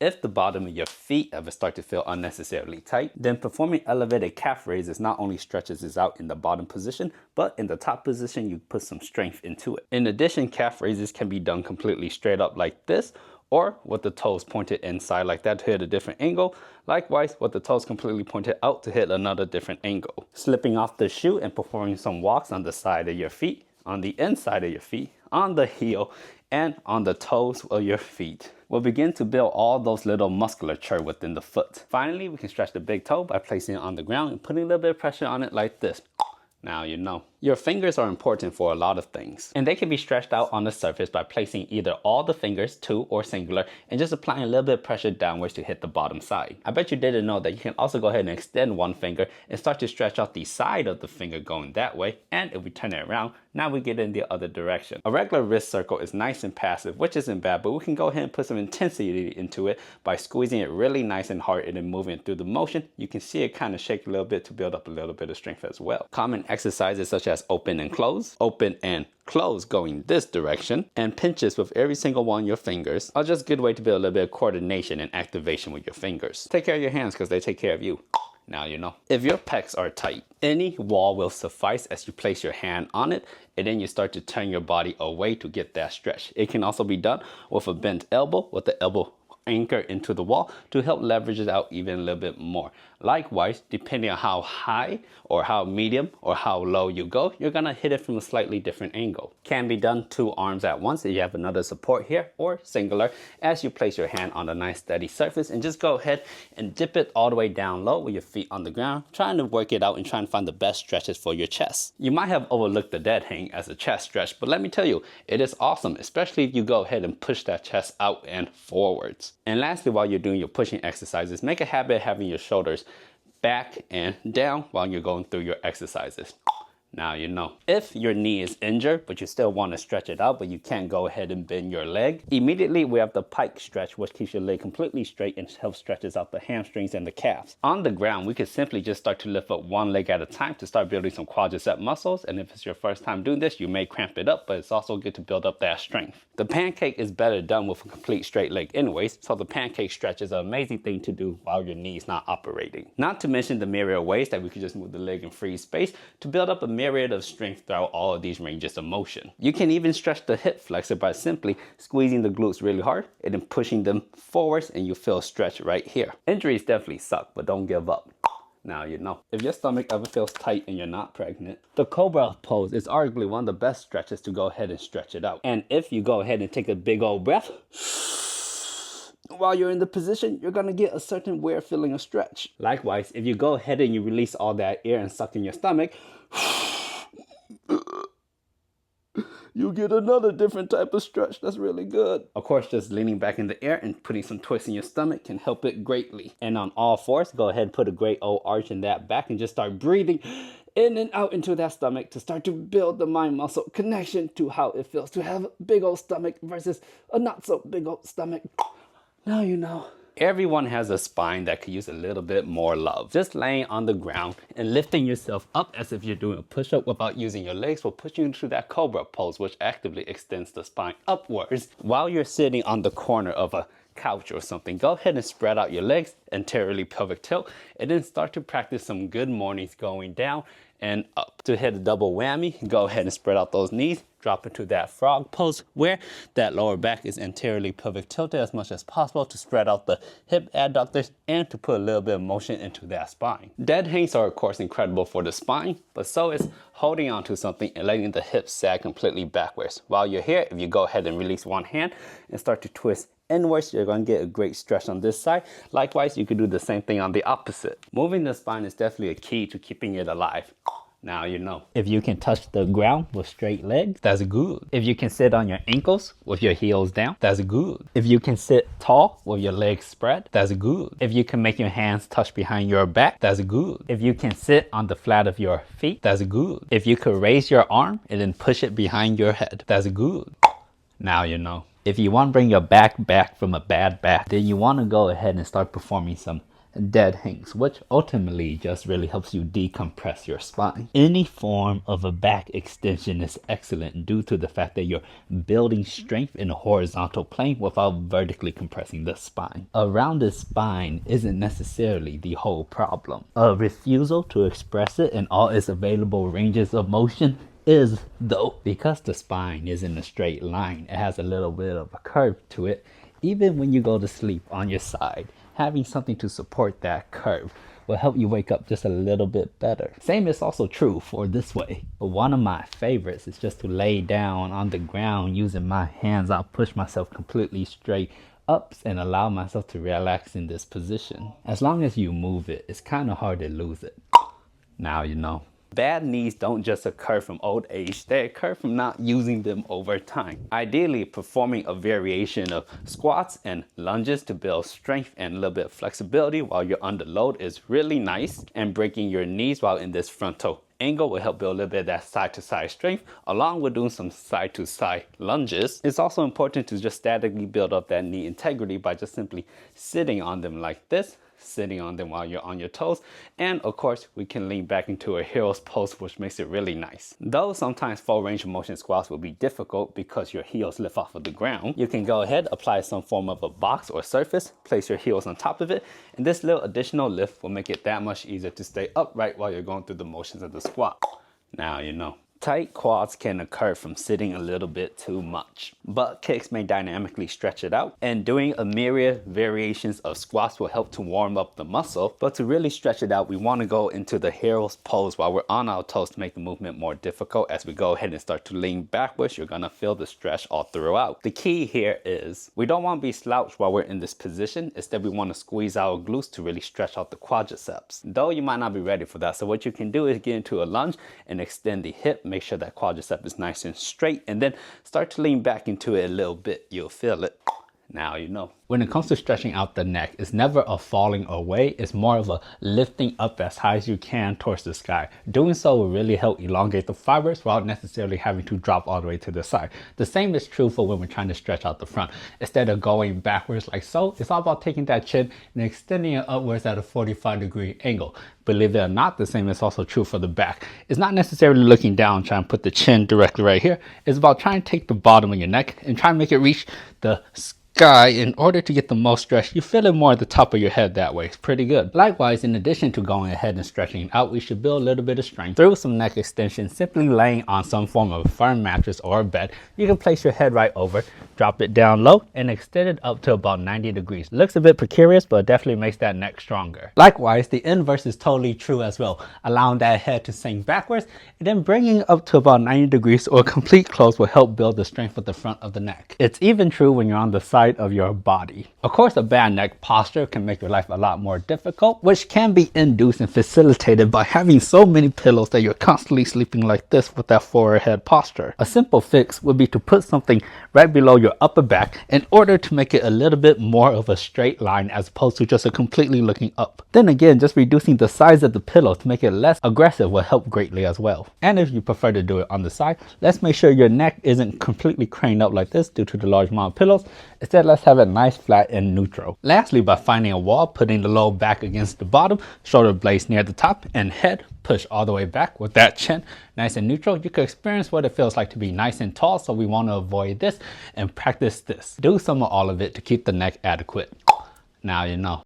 If the bottom of your feet ever start to feel unnecessarily tight, then performing elevated calf raises not only stretches this out in the bottom position, but in the top position, you put some strength into it. In addition, calf raises can be done completely straight up like this, or with the toes pointed inside like that to hit a different angle. Likewise, with the toes completely pointed out to hit another different angle. Slipping off the shoe and performing some walks on the side of your feet, on the inside of your feet, on the heel, and on the toes of your feet will begin to build all those little musculature within the foot. Finally, we can stretch the big toe by placing it on the ground and putting a little bit of pressure on it like this. Now you know. Your fingers are important for a lot of things, and they can be stretched out on the surface by placing either all the fingers, two or singular, and just applying a little bit of pressure downwards to hit the bottom side. I bet you didn't know that you can also go ahead and extend one finger and start to stretch out the side of the finger going that way, and if we turn it around, now we get in the other direction. A regular wrist circle is nice and passive, which isn't bad, but we can go ahead and put some intensity into it by squeezing it really nice and hard and then moving through the motion. You can see it kind of shake a little bit to build up a little bit of strength as well. Common exercises such as open and close going this direction, and pinches with every single one of your fingers are just a good way to build a little bit of coordination and activation with your fingers. Take care of your hands because they take care of you. Now you know. If your pecs are tight, any wall will suffice as you place your hand on it, and then you start to turn your body away to get that stretch. It can also be done with a bent elbow, with the elbow anchor into the wall to help leverage it out even a little bit more. Likewise, depending on how high or how medium or how low you go, you're gonna hit it from a slightly different angle. Can be done two arms at once if you have another support here, or singular as you place your hand on a nice steady surface and just go ahead and dip it all the way down low with your feet on the ground, trying to work it out and trying to find the best stretches for your chest. You might have overlooked the dead hang as a chest stretch, but let me tell you, it is awesome, especially if you go ahead and push that chest out and forwards. And lastly, while you're doing your pushing exercises, make a habit of having your shoulders back and down while you're going through your exercises. Now you know. If your knee is injured, but you still want to stretch it out, but you can't go ahead and bend your leg, immediately we have the pike stretch, which keeps your leg completely straight and helps stretches out the hamstrings and the calves. On the ground, we could simply just start to lift up one leg at a time to start building some quadricep muscles. And if it's your first time doing this, you may cramp it up, but it's also good to build up that strength. The pancake is better done with a complete straight leg anyways, so the pancake stretch is an amazing thing to do while your knee is not operating. Not to mention the myriad ways that we could just move the leg in free space to build up a myriad of strength throughout all of these ranges of motion. You can even stretch the hip flexor by simply squeezing the glutes really hard and then pushing them forwards, and you feel a stretch right here. Injuries definitely suck, but don't give up. Now you know. If your stomach ever feels tight and you're not pregnant, the cobra pose is arguably one of the best stretches to go ahead and stretch it out. And if you go ahead and take a big old breath while you're in the position, you're gonna get a certain weird feeling of stretch. Likewise, if you go ahead and you release all that air and suck in your stomach, you get another different type of stretch that's really good. Of course, just leaning back in the air and putting some twists in your stomach can help it greatly. And on all fours, go ahead and put a great old arch in that back and just start breathing in and out into that stomach to start to build the mind muscle connection to how it feels to have a big old stomach versus a not so big old stomach. Now you know. Everyone has a spine that could use a little bit more love. Just laying on the ground and lifting yourself up as if you're doing a push-up without using your legs will put you into that cobra pose, which actively extends the spine upwards. While you're sitting on the corner of a couch or something, go ahead and spread out your legs, anteriorly pelvic tilt, and then start to practice some good mornings going down and up. To hit a double whammy, go ahead and spread out those knees, drop into that frog pose where that lower back is anteriorly pelvic tilted as much as possible to spread out the hip adductors and to put a little bit of motion into that spine. Dead hangs are of course incredible for the spine, but so is holding on to something and letting the hips sag completely backwards. While you're here, if you go ahead and release one hand and start to twist inwards, you're going to get a great stretch on this side. Likewise, you could do the same thing on the opposite. Moving the spine is definitely a key to keeping it alive. Now you know. If you can touch the ground with straight legs, that's good. If you can sit on your ankles with your heels down, that's good. If you can sit tall with your legs spread, that's good. If you can make your hands touch behind your back, that's good. If you can sit on the flat of your feet, that's good. If you could raise your arm and then push it behind your head, that's good. Now you know. If you want to bring your back from a bad back, then you want to go ahead and start performing some dead hangs, which ultimately just really helps you decompress your spine. Any form of a back extension is excellent due to the fact that you're building strength in a horizontal plane without vertically compressing the spine. A rounded spine isn't necessarily the whole problem. A refusal to express it in all its available ranges of motion is, though. Because the spine is in a straight line, it has a little bit of a curve to it. Even when you go to sleep on your side, having something to support that curve will help you wake up just a little bit better. Same is also true for this way. But one of my favorites is just to lay down on the ground using my hands. I'll push myself completely straight up and allow myself to relax in this position. As long as you move it, it's kind of hard to lose it. Now you know. Bad knees don't just occur from old age, they occur from not using them over time. Ideally, performing a variation of squats and lunges to build strength and a little bit of flexibility while you're under load is really nice, and breaking your knees while in this frontal angle will help build a little bit of that side-to-side strength, along with doing some side-to-side lunges. It's also important to just statically build up that knee integrity by just simply sitting on them like this, sitting on them while you're on your toes, and of course we can lean back into a hero's pose, which makes it really nice. Though sometimes full range of motion squats will be difficult because your heels lift off of the ground, you can go ahead, apply some form of a box or surface, place your heels on top of it, and this little additional lift will make it that much easier to stay upright while you're going through the motions of the squat. Now you know. Tight quads can occur from sitting a little bit too much. Butt kicks may dynamically stretch it out, and doing a myriad variations of squats will help to warm up the muscle. But to really stretch it out, we want to go into the hero's pose while we're on our toes to make the movement more difficult. As we go ahead and start to lean backwards, you're going to feel the stretch all throughout. The key here is we don't want to be slouched while we're in this position. Instead, we want to squeeze our glutes to really stretch out the quadriceps. Though you might not be ready for that, so what you can do is get into a lunge and extend the hip. Make sure that quadricep is nice and straight, and then start to lean back into it a little bit. You'll feel it. Now you know. When it comes to stretching out the neck, it's never a falling away. It's more of a lifting up as high as you can towards the sky. Doing so will really help elongate the fibers without necessarily having to drop all the way to the side. The same is true for when we're trying to stretch out the front. Instead of going backwards like so, it's all about taking that chin and extending it upwards at a 45-degree angle. Believe it or not, the same is also true for the back. It's not necessarily looking down, trying to put the chin directly right here. It's about trying to take the bottom of your neck and try to make it reach the sky in order to get the most stretch. You feel it more at the top of your head that way. It's pretty good. Likewise, in addition to going ahead and stretching it out, we should build a little bit of strength through some neck extension, simply laying on some form of a firm mattress or a bed. You can place your head right over, drop it down low, and extend it up to about 90 degrees. Looks a bit precarious, but it definitely makes that neck stronger. Likewise, the inverse is totally true as well, allowing that head to sink backwards, and then bringing it up to about 90 degrees or complete close will help build the strength at the front of the neck. It's even true when you're on the side of your body. Of course, a bad neck posture can make your life a lot more difficult, which can be induced and facilitated by having so many pillows that you're constantly sleeping like this with that forward head posture. A simple fix would be to put something right below your upper back in order to make it a little bit more of a straight line as opposed to just a completely looking up. Then again, just reducing the size of the pillow to make it less aggressive will help greatly as well. And if you prefer to do it on the side, let's make sure your neck isn't completely craned up like this due to the large amount of pillows. Instead, let's have it nice, flat, and neutral. Lastly, by finding a wall, putting the low back against the bottom, shoulder blades near the top, and head push all the way back with that chin nice and neutral, you can experience what it feels like to be nice and tall. So we want to avoid this and practice this. Do some of all of it to keep the neck adequate. Now you know.